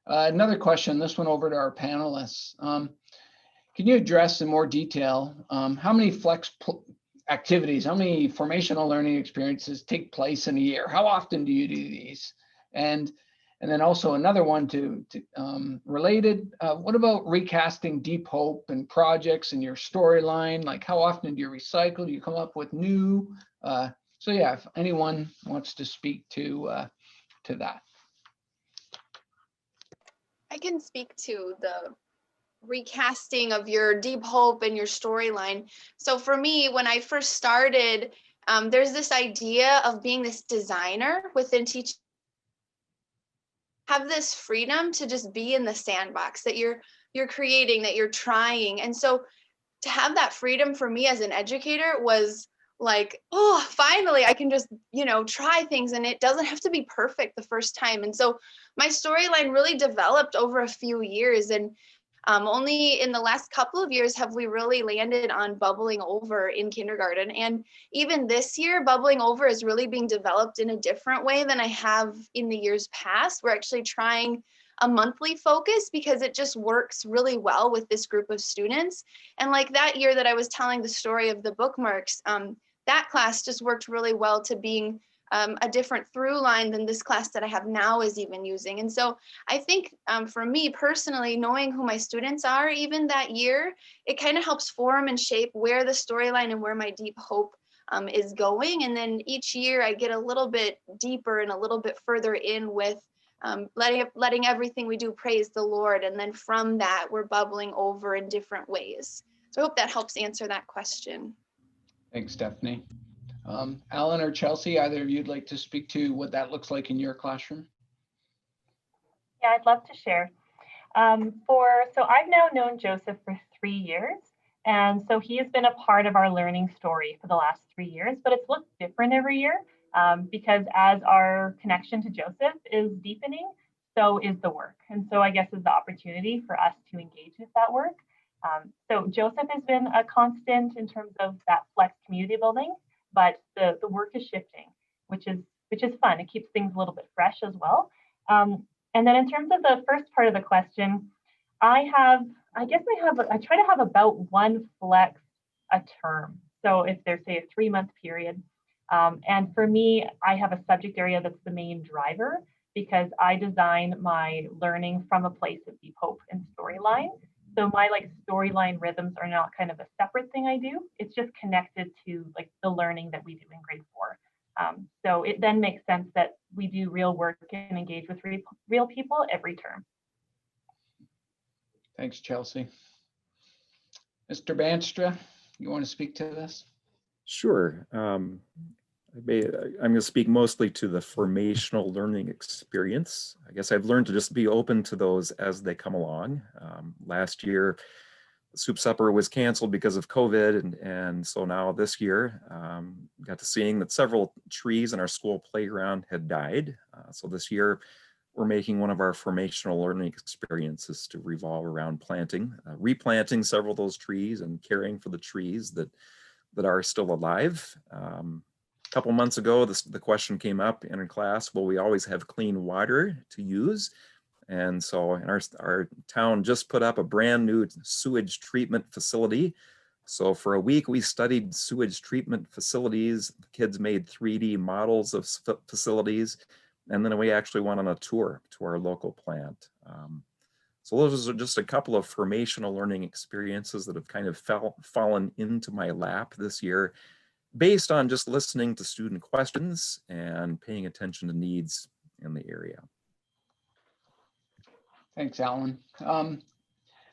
Another question, this one over to our panelists. Can you address in more detail how many flex activities, how many formational learning experiences take place in a year? How often do you do these? And then also another one to related, what about recasting deep hope and projects in your storyline? Like how often do you recycle? Do you come up with new? So yeah, if anyone wants to speak to that. I can speak to the recasting of your deep hope and your storyline. So for me, when I first started, there's this idea of being this designer within teaching. Have this freedom to just be in the sandbox that you're creating, that you're trying. And so to have that freedom for me as an educator was like, oh, finally I can just, try things, and it doesn't have to be perfect the first time. And so my storyline really developed over a few years, and only in the last couple of years have we really landed on bubbling over in kindergarten. And even this year, bubbling over is really being developed in a different way than I have in the years past. We're actually trying a monthly focus because it just works really well with this group of students. And like that year that I was telling the story of the bookmarks, that class just worked really well to being a different through line than this class that I have now is even using. And so I think for me personally, knowing who my students are even that year, it kind of helps form and shape where the storyline and where my deep hope is going. And then each year I get a little bit deeper and a little bit further in with letting everything we do praise the Lord. And then from that, we're bubbling over in different ways. So I hope that helps answer that question. Thanks, Stephanie. Alan or Chelsea, either of you'd like to speak to what that looks like in your classroom? Yeah, I'd love to share. So I've now known Joseph for 3 years. And so he has been a part of our learning story for the last 3 years, but it's looked different every year because as our connection to Joseph is deepening, so is the work. And so I guess is the opportunity for us to engage with that work. So Joseph has been a constant in terms of that flex community building, but the work is shifting, which is fun. It keeps things a little bit fresh as well. And then in terms of the first part of the question, I try to have about one flex a term. So if there's say a 3-month period, and for me, I have a subject area that's the main driver because I design my learning from a place of deep hope and storyline. So my storyline rhythms are not kind of a separate thing I do. It's just connected to the learning that we do in grade 4. So it then makes sense that we do real work and engage with real people every term. Thanks, Chelsea. Mr. Banstra, you want to speak to this? Sure. I'm going to speak mostly to the formational learning experience. I guess I've learned to just be open to those as they come along. Last year, the soup supper was canceled because of COVID. And so now this year, got to seeing that several trees in our school playground had died. So this year, we're making one of our formational learning experiences to revolve around planting, replanting several of those trees and caring for the trees that are still alive. A couple months ago, the question came up in our class, will we always have clean water to use? And so in our town just put up a brand new sewage treatment facility. So for a week, we studied sewage treatment facilities. The kids made 3D models of facilities. And then we actually went on a tour to our local plant. So those are just a couple of formational learning experiences that have kind of fallen into my lap this year based on just listening to student questions and paying attention to needs in the area. Thanks, Alan. I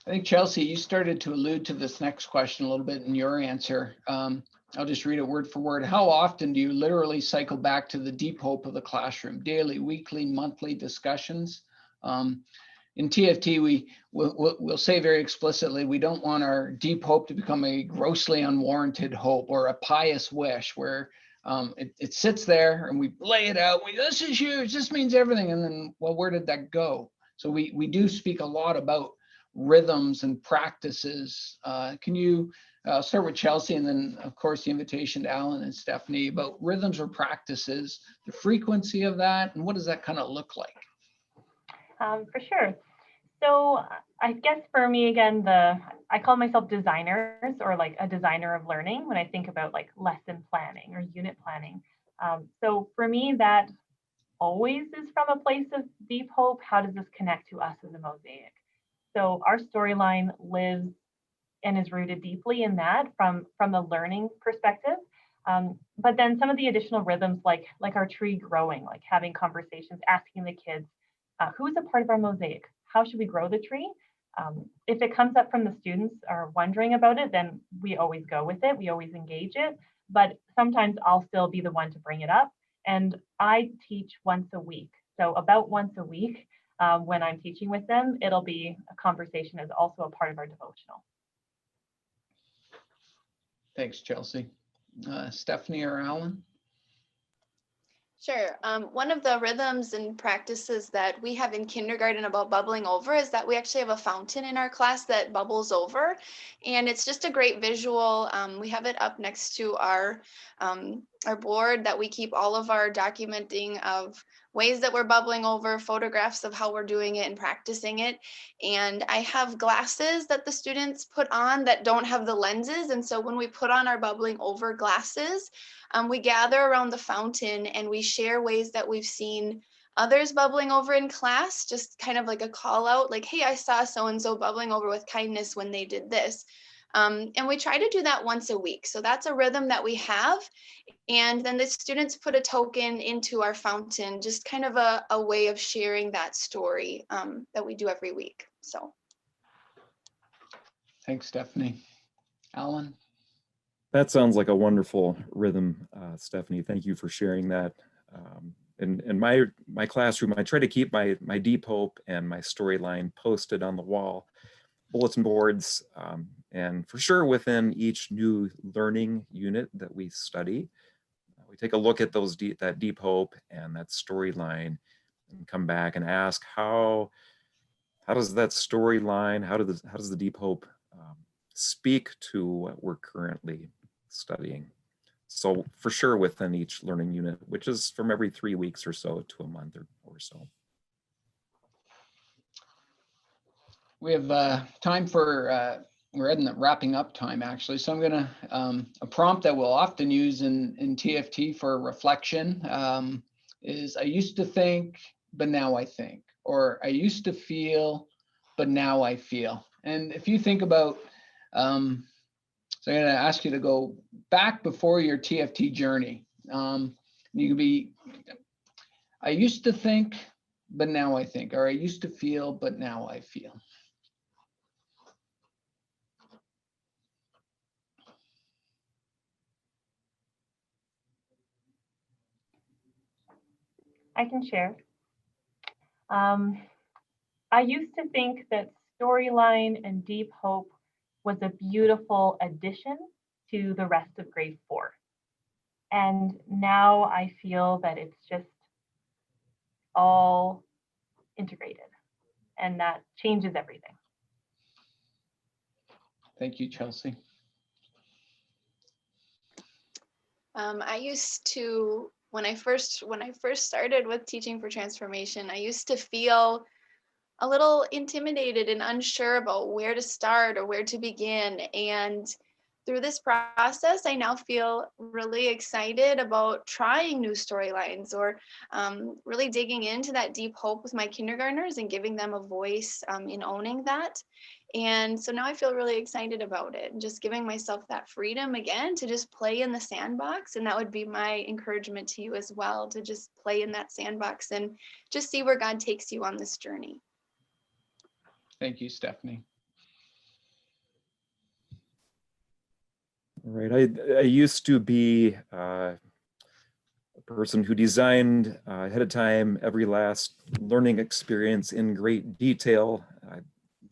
think, Chelsea, you started to allude to this next question a little bit in your answer. I'll just read it word for word. How often do you literally cycle back to the deep hope of the classroom? Daily, weekly, monthly discussions? In TfT, we'll say very explicitly, we don't want our deep hope to become a grossly unwarranted hope or a pious wish where it sits there and we lay it out. This is huge, this means everything. And then, well, where did that go? So we do speak a lot about rhythms and practices. Can you start with Chelsea and then, of course, the invitation to Alan and Stephanie about rhythms or practices, the frequency of that, and what does that kind of look like? For sure. So I guess for me, again, I call myself designers or a designer of learning when I think about lesson planning or unit planning. So for me, that always is from a place of deep hope. How does this connect to us as a mosaic? So our storyline lives and is rooted deeply in that from the learning perspective. But then some of the additional rhythms like our tree growing, like having conversations, asking the kids, who's a part of our mosaic? How should we grow the tree? If it comes up from the students are wondering about it, then we always go with it. We always engage it. But sometimes I'll still be the one to bring it up. And I teach once a week. So about once a week, when I'm teaching with them, it'll be a conversation as also a part of our devotional. Thanks, Chelsea. Stephanie or Alan? Sure. One of the rhythms and practices that we have in kindergarten about bubbling over is that we actually have a fountain in our class that bubbles over. And it's just a great visual. We have it up next to our board that we keep all of our documenting of ways that we're bubbling over, photographs of how we're doing it and practicing it. And I have glasses that the students put on that don't have the lenses. And so when we put on our bubbling over glasses, we gather around the fountain and we share ways that we've seen others bubbling over in class, just kind of like a call out, like, hey, I saw so-and-so bubbling over with kindness when they did this. And we try to do that once a week. So that's a rhythm that we have. And then the students put a token into our fountain, just kind of a way of sharing that story that we do every week. So. Thanks, Stephanie. Alan? That sounds like a wonderful rhythm, Stephanie. Thank you for sharing that. In my classroom, I try to keep my deep hope and my storyline posted on the wall, bulletin boards, and for sure within each new learning unit that we study. We take a look at that deep hope and that storyline and come back and ask how does that storyline, how does the deep hope speak to what we're currently studying. So for sure within each learning unit, which is from every 3 weeks or so to a month or so. We have time for, we're in the wrapping up time actually. So I'm gonna, a prompt that we'll often use in TfT for reflection is I used to think, but now I think, or I used to feel, but now I feel. And if you think about, so I'm gonna ask you to go back before your TfT journey. You could be, I used to think, but now I think, or I used to feel, but now I feel. I can share. I used to think that storyline and deep hope was a beautiful addition to the rest of grade 4. And now I feel that it's just all integrated, and that changes everything. Thank you, Chelsea. I used to, when I first started with Teaching for Transformation, I used to feel a little intimidated and unsure about where to start or where to begin. And through this process, I now feel really excited about trying new storylines or really digging into that deep hope with my kindergartners and giving them a voice in owning that. And so now I feel really excited about it and just giving myself that freedom again to just play in the sandbox. And that would be my encouragement to you as well, to just play in that sandbox and just see where God takes you on this journey. Thank you, Stephanie. All right, I used to be a person who designed ahead of time every last learning experience in great detail. I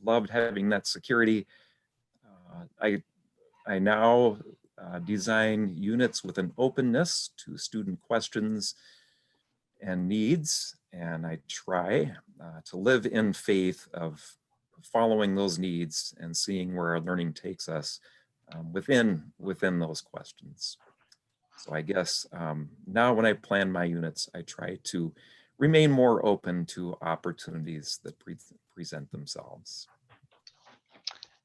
loved having that security. I now design units with an openness to student questions and needs, and I try to live in faith of following those needs and seeing where our learning takes us within those questions. So I guess now when I plan my units, I try to remain more open to opportunities that present themselves.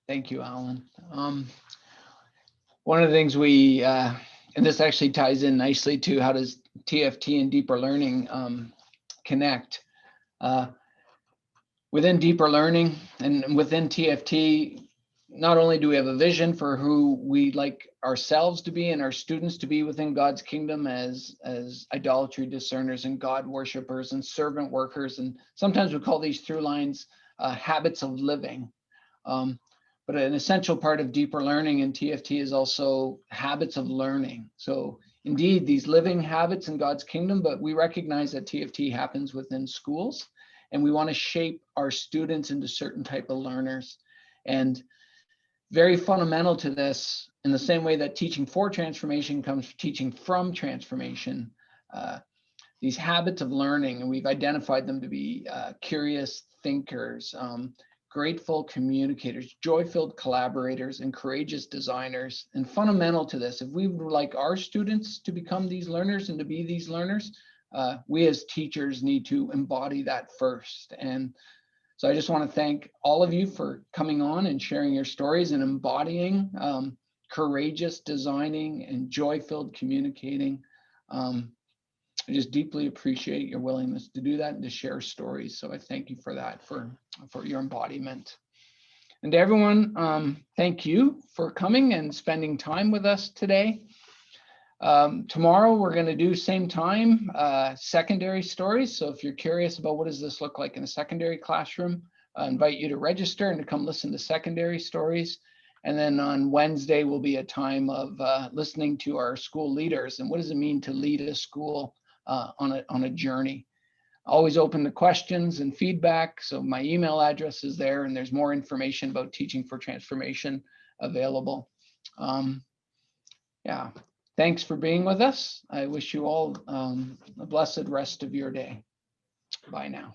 Thank you, Alan. One of the things we, and this actually ties in nicely to how does TfT and deeper learning connect. Within deeper learning and within TfT, not only do we have a vision for who we like ourselves to be and our students to be within God's kingdom as idolatry discerners and God worshipers and servant workers, and sometimes we call these through lines habits of living. But an essential part of deeper learning in TfT is also habits of learning. So indeed, these living habits in God's kingdom, but we recognize that TfT happens within schools, and we want to shape our students into certain type of learners. And very fundamental to this, in the same way that teaching for transformation comes teaching from transformation, these habits of learning, and we've identified them to be curious thinkers, grateful communicators, joy-filled collaborators, and courageous designers. And fundamental to this, if we would like our students to become these learners and to be these learners, we as teachers need to embody that first. And so I just want to thank all of you for coming on and sharing your stories and embodying courageous designing and joy-filled communicating. I just deeply appreciate your willingness to do that and to share stories. So I thank you for that, for your embodiment. And to everyone, thank you for coming and spending time with us today. Tomorrow we're going to do same time, secondary stories. So if you're curious about what does this look like in a secondary classroom, I invite you to register and to come listen to secondary stories. And then on Wednesday will be a time of listening to our school leaders and what does it mean to lead a school on a journey. Always open to questions and feedback. So my email address is there, and there's more information about Teaching for Transformation available. Yeah, thanks for being with us. I wish you all a blessed rest of your day. Bye now.